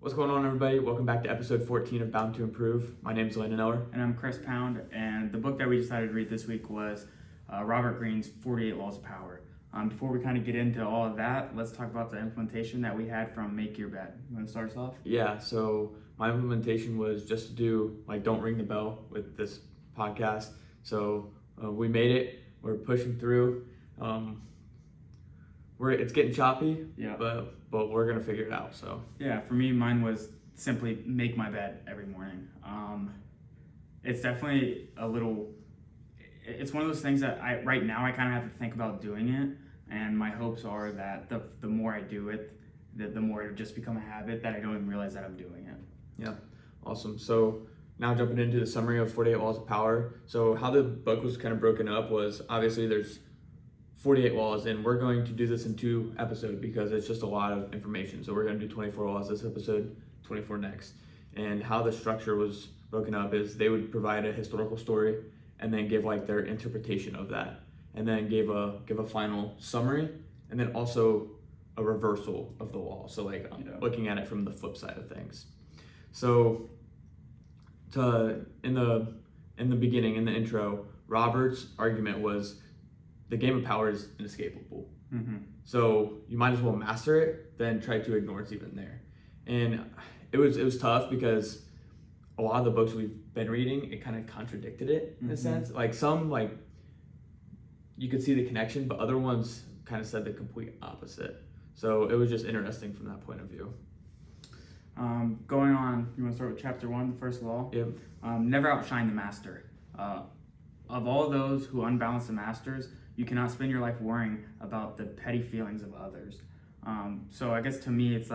What's going on, everybody? Welcome back to episode 14 of Bound to Improve. My name is Landon Eller. And I'm Chris Pound, and the book that we decided to read this week was Robert Greene's 48 Laws of Power. Before we kind of get into all of that, let's talk about the implementation that we had from Make Your Bed. You want to start us off? Yeah, so my implementation was just to do, don't ring the bell with this podcast. So we made it. We're pushing through. It's getting choppy, Yeah. but we're going to figure it out. So Yeah, for me, mine was simply make my bed every morning. It's definitely it's one of those things that right now I kind of have to think about doing it, and my hopes are that the more I do it, the more it'll just become a habit that I don't even realize that I'm doing it. yeah, awesome. So now jumping into the summary of 48 Laws of Power. So how the book was kind of broken up was obviously there's 48 laws, and we're going to do this in 2 episodes because it's just a lot of information. So we're going to do 24 laws this episode, 24 next. And how the structure was broken up is they would provide a historical story and then give their interpretation of that, and then give a final summary, and then also a reversal of the law. So looking at it from the flip side of things. So in the beginning, in the intro, Robert's argument was the game of power is inescapable. Mm-hmm. So you might as well master it than try to ignore it's even there. And it was tough because a lot of the books we've been reading, it kind of contradicted it in a sense. Some you could see the connection, but other ones kind of said the complete opposite. So it was just interesting from that point of view. Going on, you want to start with chapter 1, the first law? Yep. Never outshine the master. Of all those who unbalance the masters, you cannot spend your life worrying about the petty feelings of others. So I guess to me, it's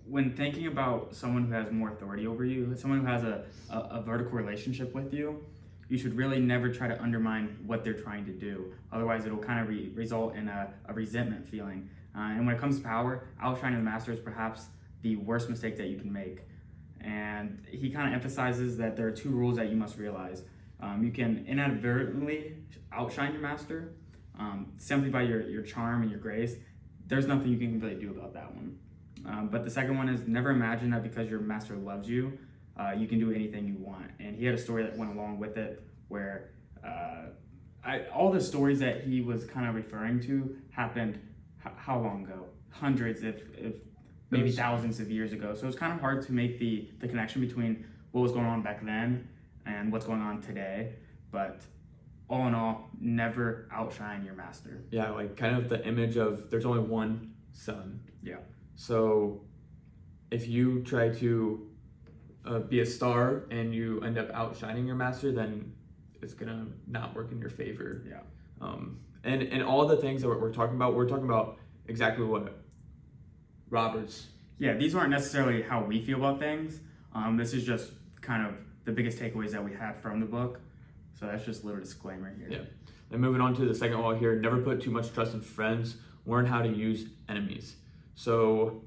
when thinking about someone who has more authority over you, someone who has a vertical relationship with you, you should really never try to undermine what they're trying to do. Otherwise, it'll kind of result in a resentment feeling. And when it comes to power, outshining the master is perhaps the worst mistake that you can make. And he kind of emphasizes that there are 2 rules that you must realize. You can inadvertently outshine your master simply by your charm and your grace. There's nothing you can really do about that one. But the second one is never imagine that because your master loves you, you can do anything you want. And he had a story that went along with it where all the stories that he was kind of referring to happened how long ago? Hundreds, if maybe thousands of years ago. So it's kind of hard to make the connection between what was going on back then and what's going on today. But all in all, never outshine your master. Yeah, kind of the image of there's only one sun. Yeah. So if you try to be a star and you end up outshining your master, then it's gonna not work in your favor. Yeah. And all the things that we're talking about exactly what Robert's. Yeah, these aren't necessarily how we feel about things. This is just kind of the biggest takeaways that we had from the book. So that's just a little disclaimer here. Yeah. And moving on to the second law here, never put too much trust in friends, learn how to use enemies. So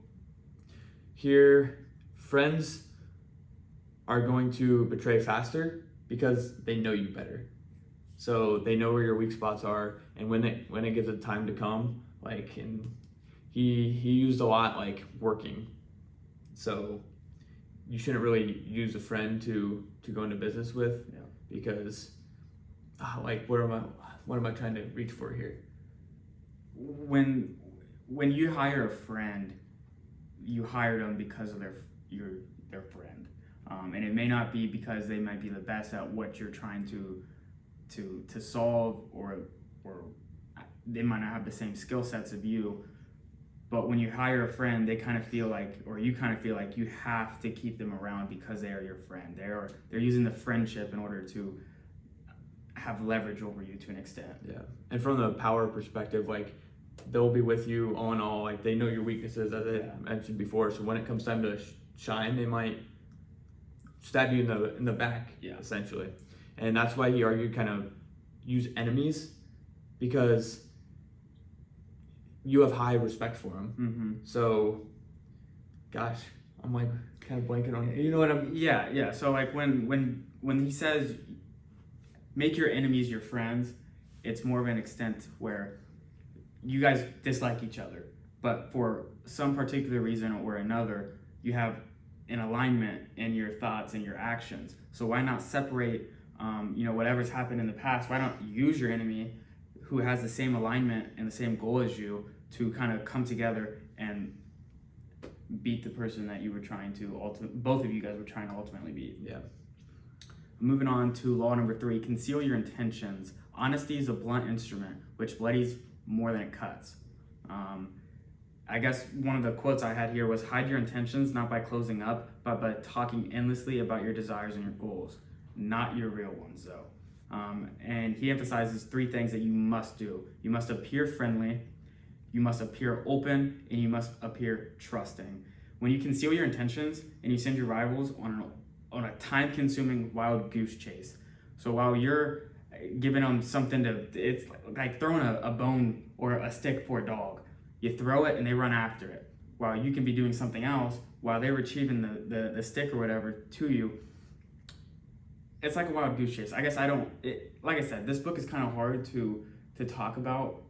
here, friends are going to betray faster because they know you better. So they know where your weak spots are, and when it gives it time to come, and he used a lot working. So you shouldn't really use a friend to go into business with, because what am I trying to reach for here? When you hire a friend, you hire them because of their friend, and it may not be because they might be the best at what you're trying to solve, or they might not have the same skill sets of you. But when you hire a friend, they kind of feel you kind of feel like you have to keep them around because they are your friend. They're using the friendship in order to have leverage over you to an extent. Yeah, and from the power perspective, they'll be with you all in all. They know your weaknesses, as I mentioned before. So when it comes time to shine, they might stab you in the back, essentially. And that's why he argued kind of use enemies, because you have high respect for them. Mm-hmm. So, gosh, I'm kind of blanking on. You know what I'm? Yeah. So when he says make your enemies your friends, it's more of an extent where you guys dislike each other, but for some particular reason or another, you have an alignment in your thoughts and your actions. So why not separate, whatever's happened in the past? Why not use your enemy who has the same alignment and the same goal as you to kind of come together and beat the person that you were trying to both of you guys were trying to ultimately beat. Yeah. Moving on to law number 3, conceal your intentions. Honesty is a blunt instrument which bloodies more than it cuts. I guess one of the quotes I had here was, hide your intentions not by closing up, but by talking endlessly about your desires and your goals, not your real ones though. And he emphasizes 3 things that you must do. You must appear friendly, you must appear open, and you must appear trusting. When you conceal your intentions and you send your rivals on a time-consuming wild goose chase. So while you're giving them something it's like throwing a bone or a stick for a dog. You throw it and they run after it. While you can be doing something else, while they're retrieving the stick or whatever to you, it's like a wild goose chase. I guess like I said, this book is kind of hard to talk about.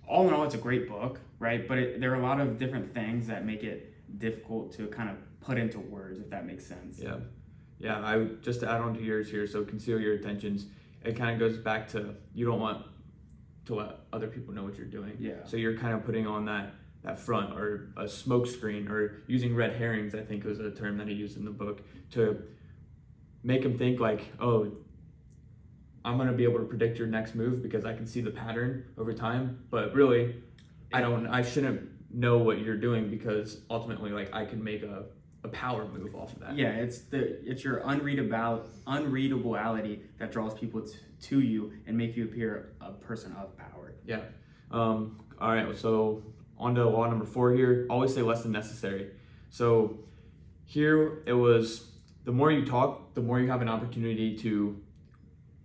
All in all, it's a great book, right? But there are a lot of different things that make it difficult to kind of put into words, if that makes sense. Yeah. I just to add on to yours here. So conceal your intentions. It kind of goes back to, you don't want to let other people know what you're doing. Yeah. So you're kind of putting on that front, or a smoke screen, or using red herrings, I think was a term that he used in the book, to make them think like, oh, I'm going to be able to predict your next move because I can see the pattern over time. But really, I shouldn't know what you're doing, because ultimately, like, I can make a power move off of that. Yeah, it's your unreadability that draws people to you and make you appear a person of power. Yeah. All right. So on to law number 4 here. Always say less than necessary. So here it was, the more you talk, the more you have an opportunity to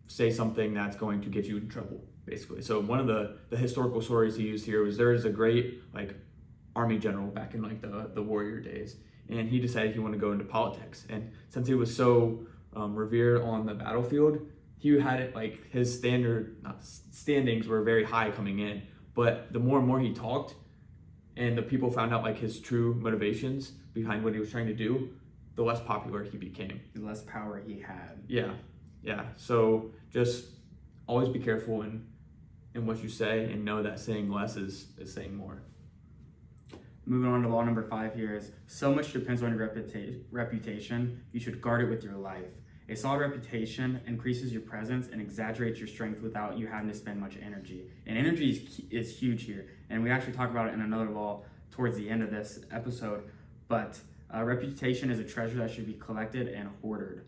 say something that's going to get you in trouble, basically. So one of the historical stories he used here was, there is a great army general back in the warrior days, and he decided he wanted to go into politics. And since he was so revered on the battlefield, he had it his standings were very high coming in. But the more and more he talked, and the people found out his true motivations behind what he was trying to do, the less popular he became. The less power he had. Yeah. So just always be careful in what you say, and know that saying less is saying more. Moving on to law number 5 here is, so much depends on your reputation. You should guard it with your life. A solid reputation increases your presence and exaggerates your strength without you having to spend much energy. And energy is huge here. And we actually talk about it in another law towards the end of this episode. But reputation is a treasure that should be collected and hoarded.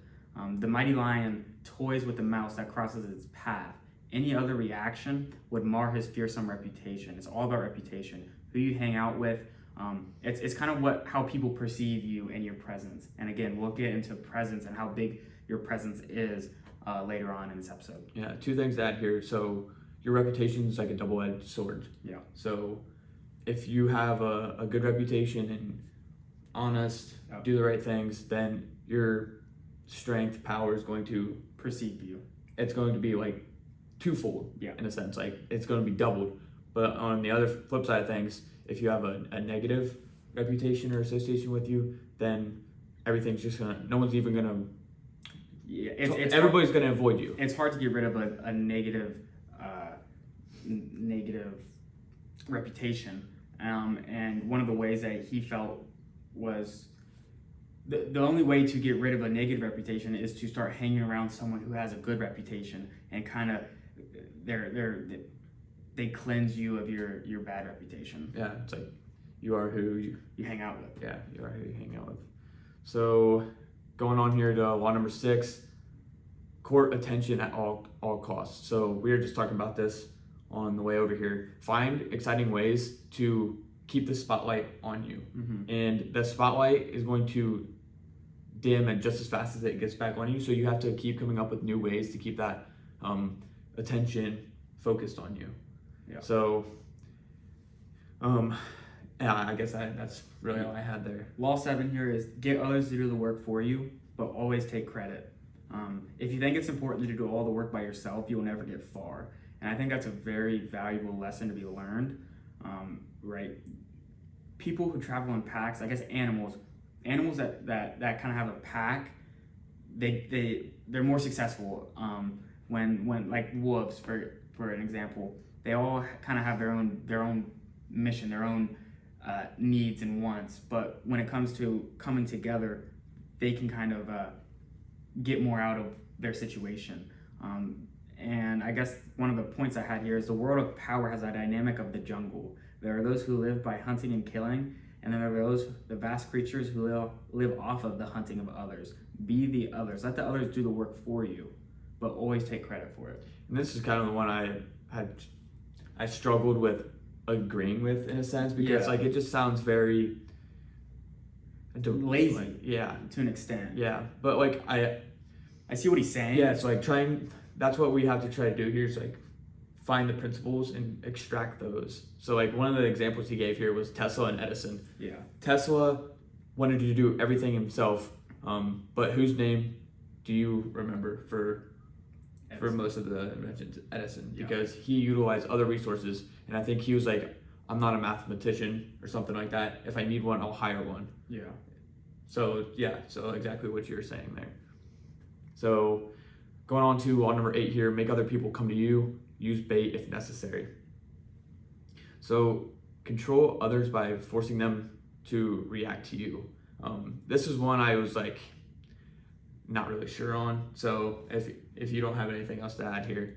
The mighty lion toys with the mouse that crosses its path. Any other reaction would mar his fearsome reputation. It's all about reputation. Who you hang out with. It's kind of how people perceive you and your presence. And again, we'll get into presence and how big your presence is later on in this episode. Yeah, 2 things to add here. So your reputation is like a double-edged sword. Yeah. So if you have a good reputation and honest, do the right things, then your strength, power is going to perceive you. It's going to be twofold, in a sense. It's going to be doubled. But on the other flip side of things, if you have a negative reputation or association with you, then everything's just no one's even gonna. Yeah, everybody's gonna avoid you. It's hard to get rid of a negative reputation. And one of the ways that he felt was the only way to get rid of a negative reputation is to start hanging around someone who has a good reputation, and kind of they cleanse you of your bad reputation. Yeah, it's you are who you hang out with. Yeah, you are who you hang out with. So going on here to law number 6, court attention at all costs. So we were just talking about this on the way over here. Find exciting ways to keep the spotlight on you. Mm-hmm. And the spotlight is going to dim and just as fast as it gets back on you. So you have to keep coming up with new ways to keep that attention focused on you. Yeah. So, I guess that's really all I had there. Law 7 here is, get others to do the work for you, but always take credit. If you think it's important to do all the work by yourself, you'll never get far. And I think that's a very valuable lesson to be learned, right? people who travel in packs, I guess animals that kind of have a pack, they're more successful. When like wolves, for an example, they all kind of have their own mission, their own needs and wants. But when it comes to coming together, they can kind of get more out of their situation. And I guess one of the points I had here is the world of power has a dynamic of the jungle. There are those who live by hunting and killing, and then there are the vast creatures who live off of the hunting of others. Be the others. Let the others do the work for you, but always take credit for it. And this is kind of the one I struggled with agreeing with, in a sense, because like it just sounds very lazy. Like, yeah, to an extent. Yeah, but like I see what he's saying. Yeah, it's like that's what we have to try to do here, is like find the principles and extract those. So like one of the examples he gave here was Tesla and Edison. Yeah. Tesla wanted to do everything himself, but whose name do you remember for most of the inventions? Edison, because he utilized other resources, and I think he was like, I'm not a mathematician or something like that. If I need one, I'll hire one. Yeah. So exactly what you're saying there. So going on to law number 8 here, make other people come to you, use bait if necessary. So control others by forcing them to react to you. This is one I was like not really sure on. So if you don't have anything else to add here.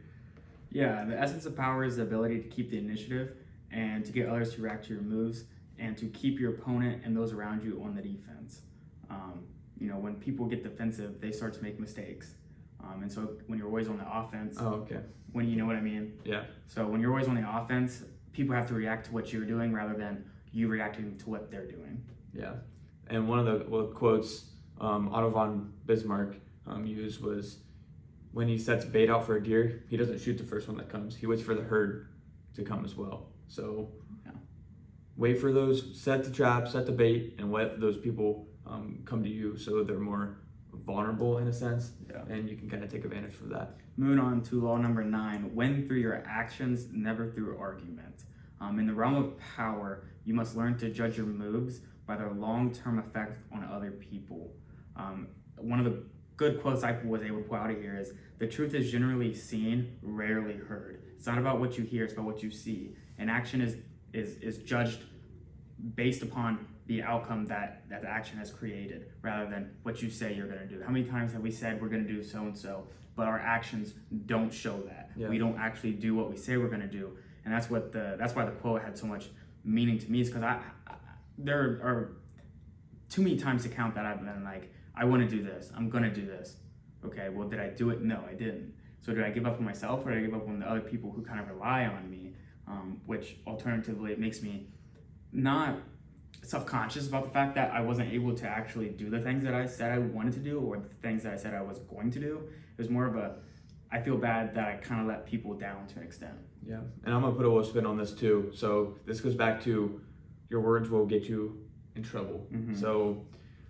Yeah, the essence of power is the ability to keep the initiative and to get others to react to your moves and to keep your opponent and those around you on the defense. When people get defensive, they start to make mistakes. And so when you're always on the offense, when you know what I mean? Yeah. So when you're always on the offense, people have to react to what you're doing rather than you reacting to what they're doing. Yeah. And one of the quotes Otto von Bismarck used was, when he sets bait out for a deer, he doesn't shoot the first one that comes. He waits for the herd to come as well. So wait for those, set the trap, set the bait, and let those people come to you, so they're more vulnerable in a sense, and you can kind of take advantage of that. Moving on to law number 9, win through your actions, never through argument. In the realm of power, you must learn to judge your moves by their long-term effect on other people. One of the good quotes I was able to pull out of here is, the truth is generally seen, rarely heard. It's not about what you hear, it's about what you see. And action is judged based upon the outcome that the action has created, rather than what you say you're going to do. How many times have we said we're going to do so-and-so, but our actions don't show that? We don't actually do what we say we're going to do. And that's why the quote had so much meaning to me, is because there are too many times to count that I've been like, I want to do this, I'm going to do this. Okay, well, did I do it? No, I didn't. So did I give up on myself, or did I give up on the other people who kind of rely on me? Which alternatively, it makes me not self-conscious about the fact that I wasn't able to actually do the things that I said I wanted to do, or the things that I said I was going to do. It was more of I feel bad that I kind of let people down to an extent. Yeah, and I'm gonna put a little spin on this too. So this goes back to, your words will get you in trouble. Mm-hmm. So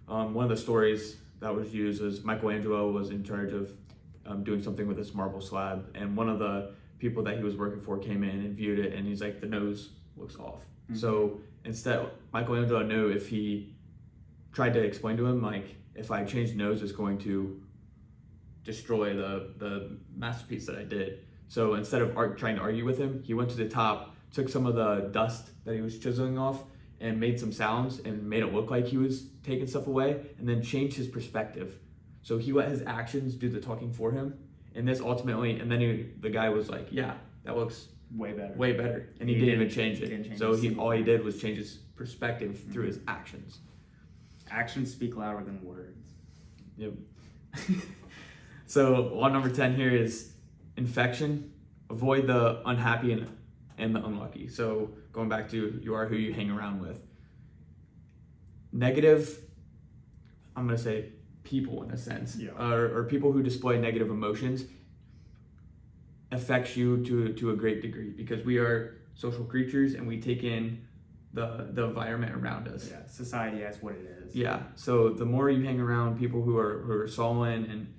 one of the stories that was used is Michelangelo was in charge of doing something with this marble slab, and one of the people that he was working for came in and viewed it, and he's like, the nose looks off. Mm-hmm. So instead, Michelangelo knew if he tried to explain to him, like, if I change the nose, it's going to destroy the masterpiece that I did. So instead of trying to argue with him, he went to the top, took some of the dust that he was chiseling off, and made some sounds and made it look like he was taking stuff away, and then changed his perspective. So he let his actions do the talking for him. And this ultimately, and then the guy was like, yeah, that looks way better. And he didn't even change it. So all he did was change his perspective through his actions. Actions speak louder than words. Yep. So law number 10 here is infection. Avoid the unhappy and the unlucky. So going back to, you are who you hang around with. Negative, I'm going to say people in a sense, or people who display negative emotions affects you to a great degree, because we are social creatures and we take in the environment around us. Yeah, society as what it is. Yeah, so the more you hang around people who are sullen and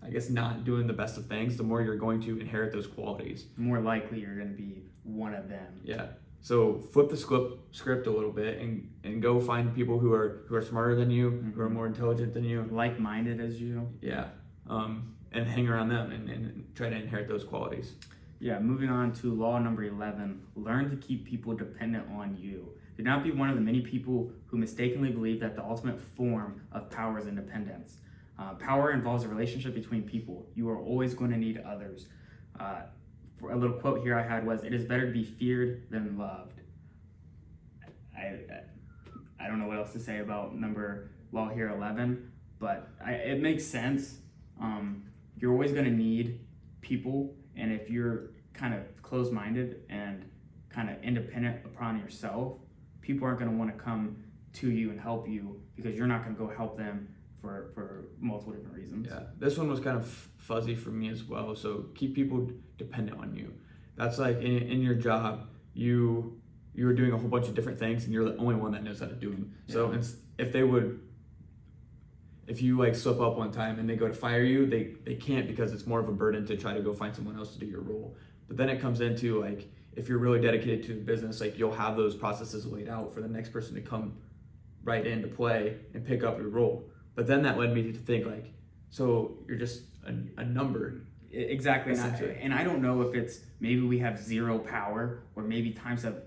I guess not doing the best of things, the more you're going to inherit those qualities. The more likely you're going to be one of them. Yeah, So flip the script a little bit and go find people who are smarter than you, who are more intelligent than you, like-minded as you. Yeah, and hang around them and try to inherit those qualities. Yeah, moving on to law number 11, learn to keep people dependent on you. Do not be one of the many people who mistakenly believe that the ultimate form of power is independence. Power involves a relationship between people. You are always going to need others. For a little quote here I had was, "It is better to be feared than loved." I don't know what else to say about law here 11, but it makes sense. You're always going to need people, and if you're kind of closed-minded and kind of independent upon yourself, people aren't going to want to come to you and help you because you're not going to go help them for multiple different reasons. Yeah, this one was kind of fuzzy for me as well. So keep people dependent on you. That's like in your job, you are doing a whole bunch of different things, and you're the only one that knows how to do them. So if you like slip up one time and they go to fire you, they can't, because it's more of a burden to try to go find someone else to do your role. But then it comes into like, if you're really dedicated to the business, like you'll have those processes laid out for the next person to come right into play and pick up your role. But then that led me to think like, so you're just a number. Exactly. And I don't know if it's maybe we have zero power or maybe times have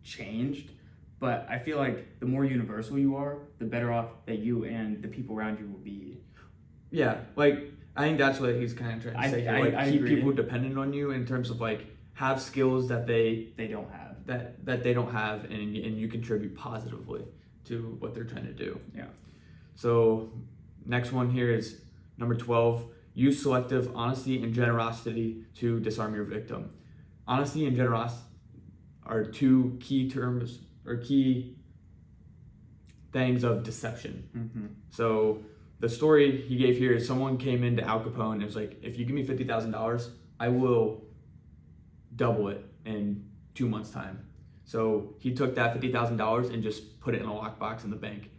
changed, but I feel like the more universal you are, the better off that you and the people around you will be. Yeah, like I think that's what he's kind of trying to say here. Like keep agree. People dependent on you in terms of like have skills that they don't have. That they don't have, and you contribute positively to what they're trying to do. Yeah. So next one here is number 12. Use selective honesty and generosity to disarm your victim. Honesty and generosity are two key terms or key things of deception. Mm-hmm. So the story he gave here is someone came into Al Capone and was like, if you give me $50,000, I will double it in 2 months' time. So he took that $50,000 and just put it in a lockbox in the bank.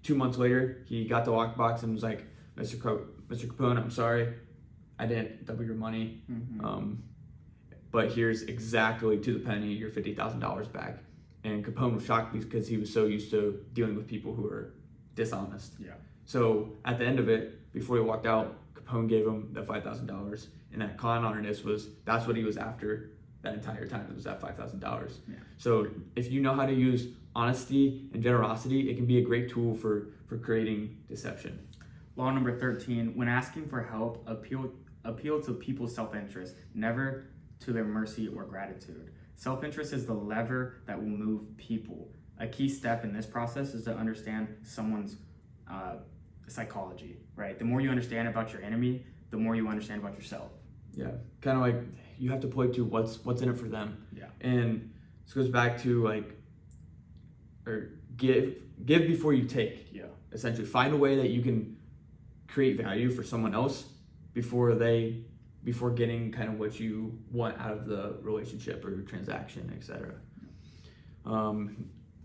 2 months later, he got the lockbox and was like, Mr. Capone, I'm sorry, I didn't double your money. Mm-hmm. But here's exactly to the penny your $50,000 back. And Capone was shocked because he was so used to dealing with people who were dishonest. Yeah. So at the end of it, before he walked out, Capone gave him that $5,000, and that con artist that's what he was after that entire time. It was that $5,000. Yeah. So if you know how to use honesty and generosity, it can be a great tool for creating deception. Law number 13, when asking for help, appeal to people's self-interest, never to their mercy or gratitude. Self-interest is the lever that will move people. A key step in this process is to understand someone's psychology, right? The more you understand about your enemy, the more you understand about yourself. Yeah, kind of like you have to play to what's in it for them. Yeah. And this goes back to like, or give before you take. Yeah. Essentially, find a way that you can create value for someone else before getting kind of what you want out of the relationship or transaction, etc.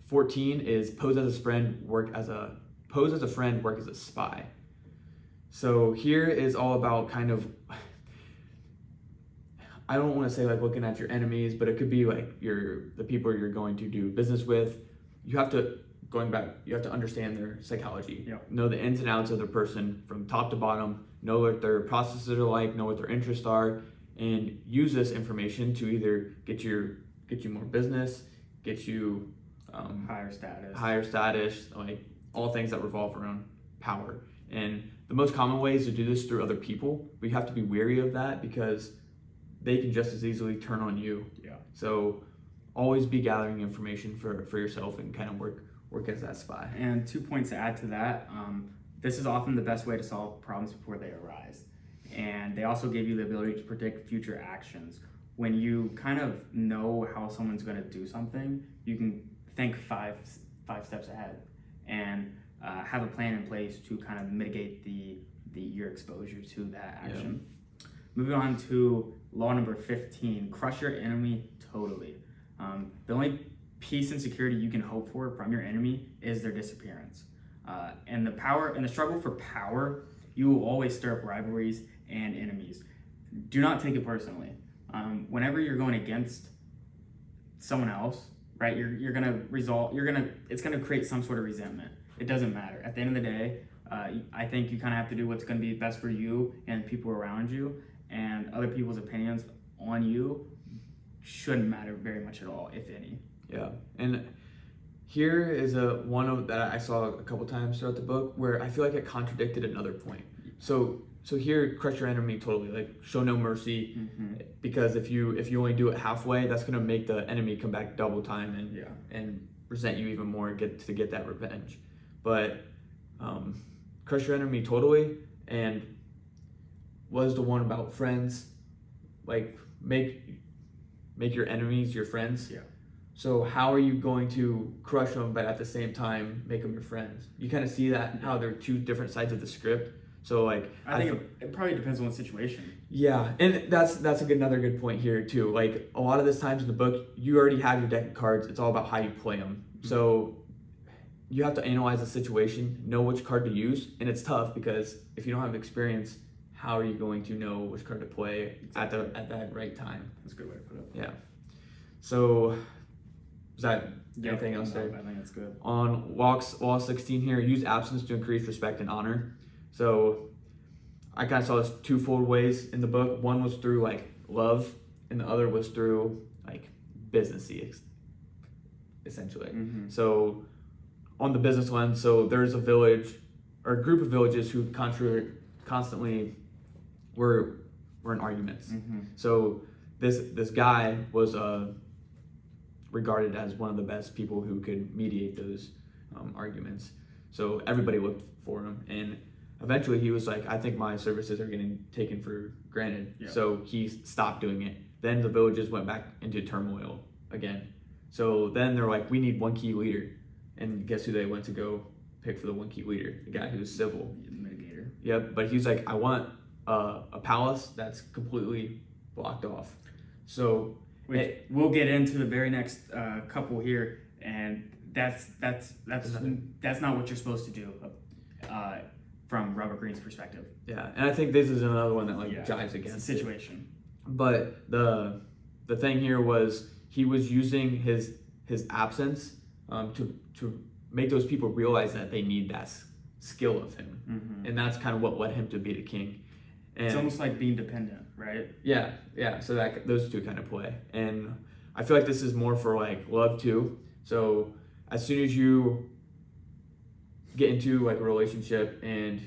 14 is pose as a friend, work as a spy. So here is all about kind of, I don't want to say like looking at your enemies, but it could be like the people you're going to do business with. You have to understand their psychology. Yeah. Know the ins and outs of their person from top to bottom, know what their processes are like, know what their interests are, and use this information to either get you more business, get you higher status, like all things that revolve around power. And the most common way is to do this through other people. But you have to be wary of that because they can just as easily turn on you. Yeah. So always be gathering information for yourself and kind of work as that spy. And 2 points to add to that. This is often the best way to solve problems before they arise. And they also give you the ability to predict future actions. When you kind of know how someone's going to do something, you can think five steps ahead and have a plan in place to kind of mitigate your exposure to that action. Yeah. Moving on to law number 15, crush your enemy totally. The only peace and security you can hope for from your enemy is their disappearance. And the struggle for power, you will always stir up rivalries and enemies. Do not take it personally. Whenever you're going against someone else, right? It's gonna create some sort of resentment. It doesn't matter. At the end of the day, I think you kind of have to do what's gonna be best for you and people around you, and other people's opinions on you shouldn't matter very much at all, if any. Yeah, and here is that I saw a couple times throughout the book where I feel like it contradicted another point. So here, crush your enemy totally, like show no mercy, because if you only do it halfway, that's gonna make the enemy come back double time and resent you even more, get that revenge. But crush your enemy totally, and was the one about friends, like make your enemies your friends. Yeah. So how are you going to crush them, but at the same time make them your friends? You kind of see that how they're two different sides of the script. So like I think it probably depends on the situation. Yeah, and that's another good point here too. Like a lot of this times in the book, you already have your deck of cards. It's all about how you play them. So you have to analyze the situation, know which card to use, and it's tough because if you don't have experience, how are you going to know which card to play at that right time? That's a good way to put it. Yeah. So is that anything else there? I think that's good. On wall 16 here, use absence to increase respect and honor. So I kind of saw this twofold ways in the book. One was through like love, and the other was through like businessy, essentially. So on the business one, so there's a village or a group of villages who constantly were in arguments. So this guy was regarded as one of the best people who could mediate those arguments. So everybody looked for him, and eventually he was like, I think my services are getting taken for granted. Yeah. So he stopped doing it. Then the villages went back into turmoil again. So then they're like, we need one key leader. And guess who they went to go pick for the one key leader? The guy who's civil. The mitigator. Yep, but he was like, I want a palace that's completely blocked off. So we'll get into the very next couple here, and that's not what you're supposed to do from Robert Greene's perspective. Yeah, and I think this is another one that jives against the situation. But the thing here was he was using his absence to make those people realize that they need that skill of him, and that's kind of what led him to be the king. And it's almost like being dependent, right? Yeah. So that those two kind of play, and I feel like this is more for like love too. So as soon as you get into like a relationship and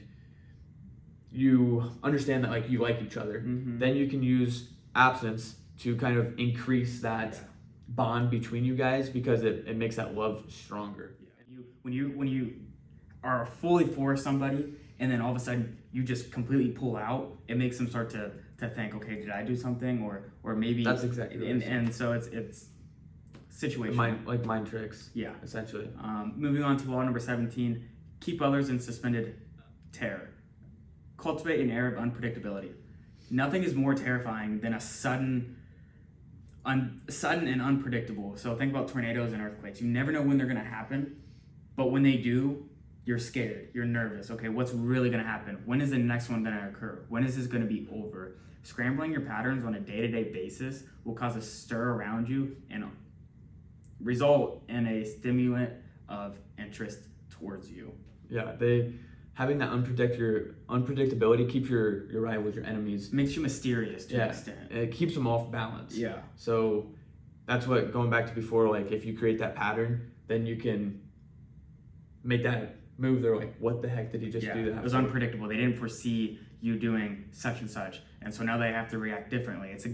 you understand that like you like each other, then you can use absence to kind of increase that bond between you guys, because it makes that love stronger. Yeah. When you are fully for somebody and then all of a sudden you just completely pull out, it makes them start to think, okay, did I do something, or maybe that's exactly and so it's situational. Mind tricks. Yeah, essentially. Moving on to law number 17, keep others in suspended terror. Cultivate an air of unpredictability. Nothing is more terrifying than a sudden and unpredictable. So think about tornadoes and earthquakes. You never know when they're going to happen, but when they do, you're scared. You're nervous. Okay, what's really going to happen? When is the next one going to occur? When is this going to be over? Scrambling your patterns on a day-to-day basis will cause a stir around you and result in a stimulant of interest towards you. Yeah, having that unpredictability keeps your rivals, your enemies. Makes you mysterious to an extent. It keeps them off balance. Yeah. So that's what, going back to before, like if you create that pattern, then you can make that move. They're like, what the heck did he just do that? It was unpredictable. They didn't foresee you doing such and such. And so now they have to react differently. It's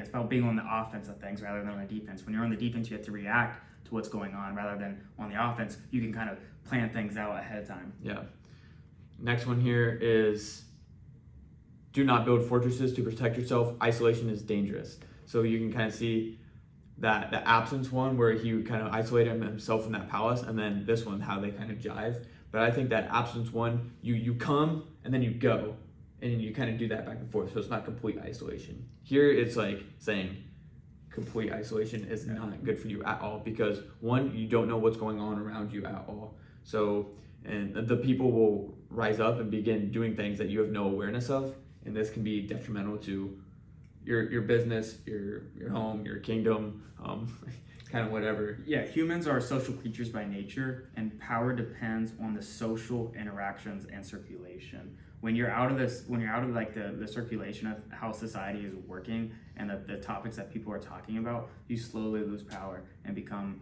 about being on the offense of things rather than on the defense. When you're on the defense, you have to react to what's going on, rather than on the offense, you can kind of plan things out ahead of time. Yeah. Next one here is do not build fortresses to protect yourself. Isolation is dangerous. So you can kind of see that the absence one where he kind of isolated himself in that palace, and then this one, how they kind of jive. But I think that absence one, you come and then you go, and you kind of do that back and forth. So it's not complete isolation. Here it's like saying complete isolation is not good for you at all, because one, you don't know what's going on around you at all. So, and the people will rise up and begin doing things that you have no awareness of, and this can be detrimental to your business, your home, your kingdom. kind of whatever. Yeah, humans are social creatures by nature, and power depends on the social interactions and circulation. When you're out of like the circulation of how society is working and the topics that people are talking about, you slowly lose power and become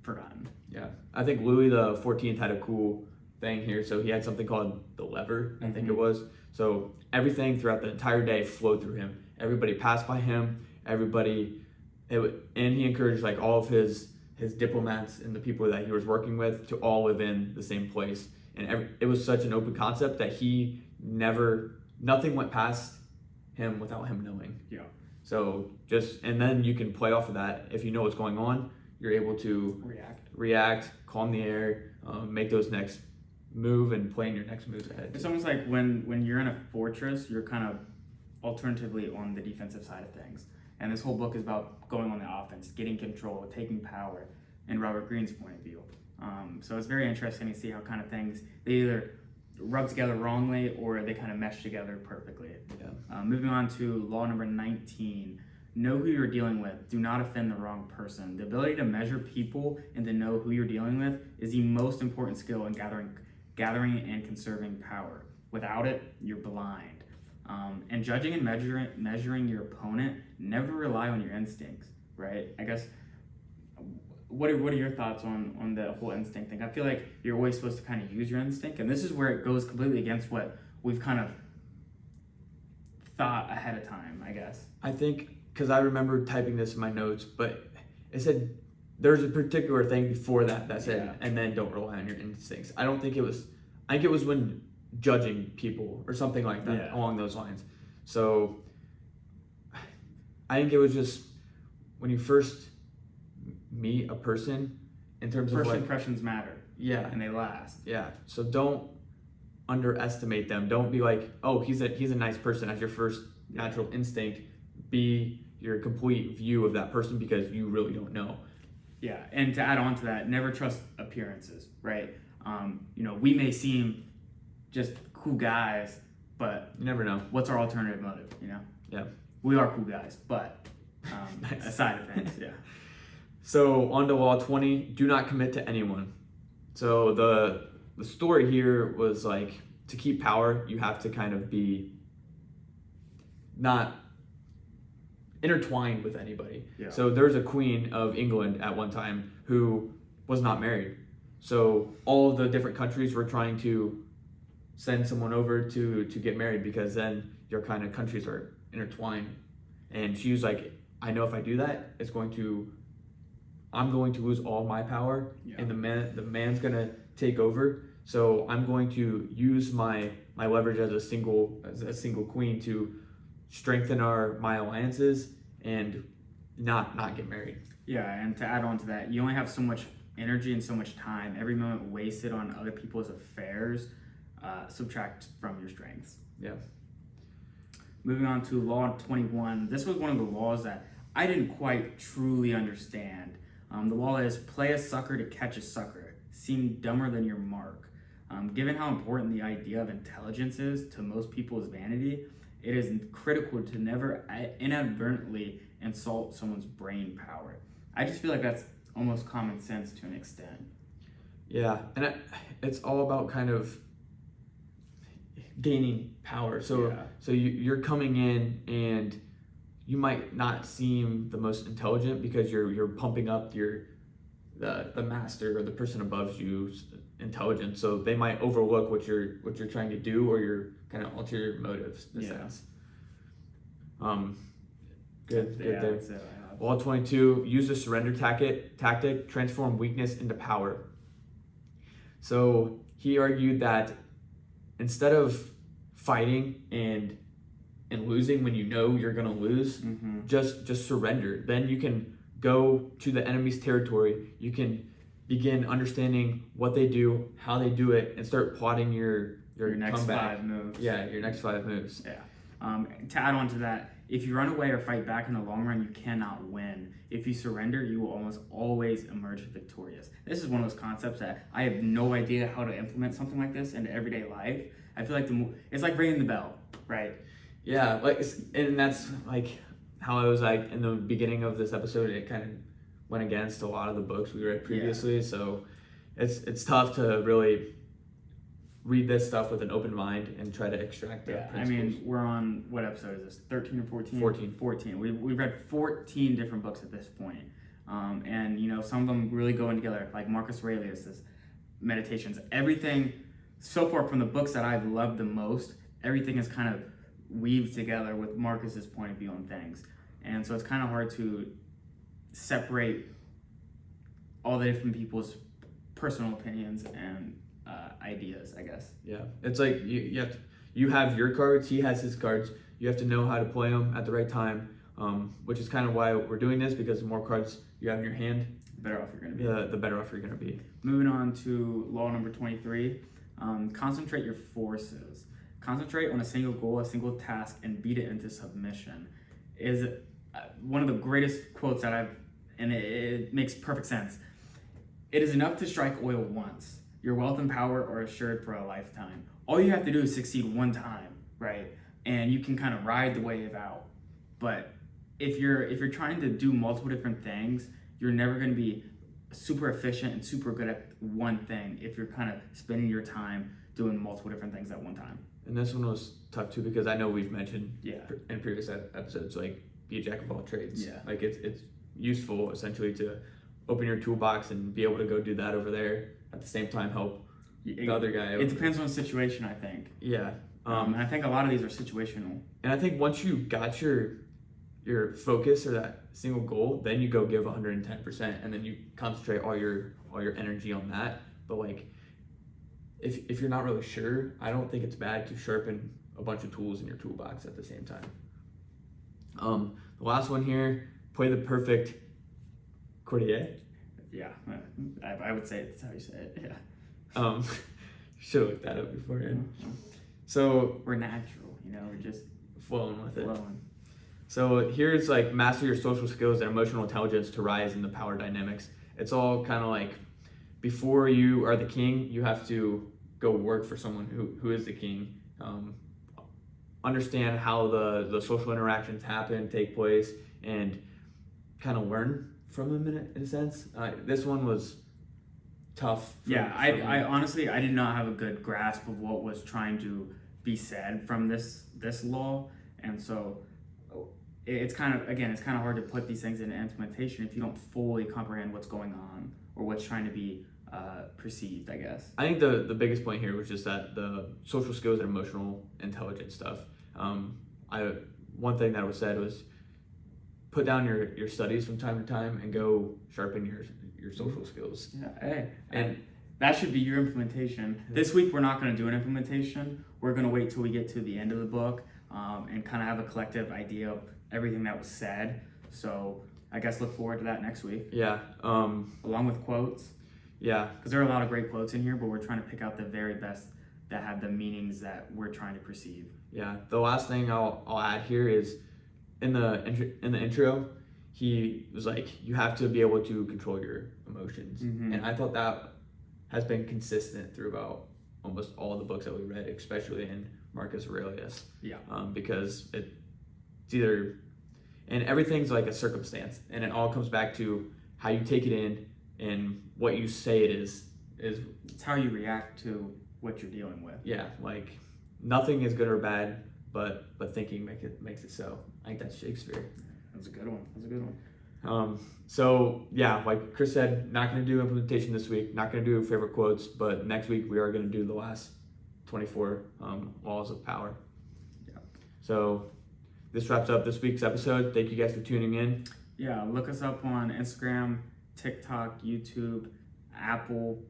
forgotten. Yeah, I think Louis the 14th had a cool thing here. So he had something called the lever, I think it was. So everything throughout the entire day flowed through him. Everybody passed by him. And he encouraged like all of his diplomats and the people that he was working with to all live in the same place. And it was such an open concept that nothing went past him without him knowing. Yeah. So and then you can play off of that. If you know what's going on, you're able to react, calm the air, make those next move and plan your next moves ahead. It's almost like when you're in a fortress, you're kind of alternatively on the defensive side of things. And this whole book is about going on the offense, getting control, taking power, in Robert Greene's point of view. So it's very interesting to see how kind of things, they either rub together wrongly or they kind of mesh together perfectly. Yeah. Moving on to law number 19. Know who you're dealing with. Do not offend the wrong person. The ability to measure people and to know who you're dealing with is the most important skill in gathering and conserving power. Without it, you're blind. And judging and measuring your opponent, never rely on your instincts, right? I guess, what are your thoughts on the whole instinct thing? I feel like you're always supposed to kind of use your instinct, and this is where it goes completely against what we've kind of thought ahead of time, I guess. I think, because I remember typing this in my notes, but it said there's a particular thing before that said, and then don't rely on your instincts. I think it was when judging people or something like that, along those lines. So I think it was just when you first meet a person, in terms of first impressions matter. Yeah. And they last. Yeah. So don't underestimate them. Don't be like, oh, he's a nice person as your first natural instinct. Be your complete view of that person because you really don't know. Yeah. And to add on to that, never trust appearances, right? We may seem just cool guys, but you never know. What's our alternative motive, Yeah. We are cool guys, but aside of things, yeah. So on to law 20, do not commit to anyone. So the story here was like, to keep power, you have to kind of be not intertwined with anybody. Yeah. So there's a queen of England at one time who was not married. So all of the different countries were trying to send someone over to get married because then your kind of countries are intertwined. And she was like, I know if I do that, I'm going to lose all my power, and the man's gonna take over. So I'm going to use my leverage as a single queen to strengthen my alliances and not get married. Yeah, and to add on to that, you only have so much energy and so much time. Every moment wasted on other people's affairs subtract from your strengths. Yeah. Moving on to law 21. This was one of the laws that I didn't quite truly understand. The law is play a sucker to catch a sucker. Seem dumber than your mark. Given how important the idea of intelligence is to most people's vanity, it is critical to never inadvertently insult someone's brain power. I just feel like that's almost common sense to an extent. Yeah, and it's all about kind of gaining power. So you're coming in and you might not seem the most intelligent because you're pumping up the master or the person above you's intelligence. So they might overlook what you're trying to do or your kind of ulterior motives in a sense. Good there. Law 22, use the surrender tactic, transform weakness into power. So he argued that instead of fighting and losing when you know you're gonna lose, just surrender. Then you can go to the enemy's territory. You can begin understanding what they do, how they do it, and start plotting your next comeback. 5 moves. Yeah, your next 5 moves. Yeah. To add on to that, if you run away or fight back in the long run, you cannot win. If you surrender, you will almost always emerge victorious. This is one of those concepts that I have no idea how to implement something like this into everyday life. I feel like it's like ringing the bell, right? Yeah, and that's like how I was like in the beginning of this episode, it kind of went against a lot of the books we read previously. Yeah. So it's tough to really read this stuff with an open mind and try to extract the principles. I mean, we're on, what episode is this, 13 or 14? 14. 14. We've read 14 different books at this point. And, some of them really go in together, like Marcus Aurelius' Meditations. Everything, so far from the books that I've loved the most, everything is kind of weaved together with Marcus's point of view on things. And so it's kind of hard to separate all the different people's personal opinions and ideas, I guess. Yeah, it's like you have your cards, he has his cards. You have to know how to play them at the right time, which is kind of why we're doing this, because the more cards you have in your hand, the better off you're going to be. The better off you're going to be. Moving on to law number 23, concentrate your forces. Concentrate on a single goal, a single task, and beat it into submission. Is one of the greatest quotes that and it makes perfect sense. It is enough to strike oil once. Your wealth and power are assured for a lifetime. All you have to do is succeed one time, right? And you can kind of ride the wave out. But if you're trying to do multiple different things, you're never going to be super efficient and super good at one thing if you're kind of spending your time doing multiple different things at one time. And this one was tough too, because I know we've mentioned in previous episodes, like, be a jack of all trades. Yeah. Like it's useful essentially to open your toolbox and be able to go do that over there at the same time help the other guy. It depends on the situation, I think. Yeah. And I think a lot of these are situational. And I think once you got your focus or that single goal, then you go give 110%, and then you concentrate all your energy on that. But like, if you're not really sure, I don't think it's bad to sharpen a bunch of tools in your toolbox at the same time. The last one here, play the perfect courtier. Yeah, I would say that's how you say it. Yeah. Should have looked that up beforehand. So we're natural, we're just flowing with it. Flowing. So here's like, master your social skills and emotional intelligence to rise in the power dynamics. It's all kind of like, before you are the king, you have to go work for someone who is the king. Understand how the social interactions take place, and kind of learn from them in a sense. This one was tough. I honestly, I did not have a good grasp of what was trying to be said from this law, and so it's kind of hard to put these things into implementation if you don't fully comprehend what's going on or what's trying to be perceived, I guess. I think the biggest point here was just that the social skills and emotional intelligence stuff. One thing that was said was, put down your studies from time to time and go sharpen your social skills. Yeah, and that should be your implementation. This week we're not going to do an implementation. We're going to wait till we get to the end of the book and kind of have a collective idea of everything that was said. So I guess look forward to that next week. Yeah. Along with quotes. Yeah. Because there are a lot of great quotes in here, but we're trying to pick out the very best that have the meanings that we're trying to perceive. Yeah. The last thing I'll add here is, in the intro, he was like, you have to be able to control your emotions. Mm-hmm. And I thought that has been consistent throughout almost all the books that we read, especially in Marcus Aurelius. Yeah. Because it's either, and everything's like a circumstance, and it all comes back to how you take it in and what you say it is. It's how you react to what you're dealing with. Yeah, like nothing is good or bad, but thinking makes it so. I think that's Shakespeare. That's a good one. So yeah, like Chris said, not going to do implementation this week. Not going to do favorite quotes, but next week we are going to do the last 24 laws of power. Yeah. So this wraps up this week's episode. Thank you guys for tuning in. Yeah, look us up on Instagram, TikTok, YouTube, Apple,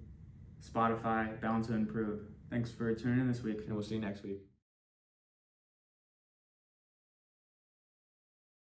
Spotify, Bound to Improve. Thanks for tuning in this week. And we'll see you next week.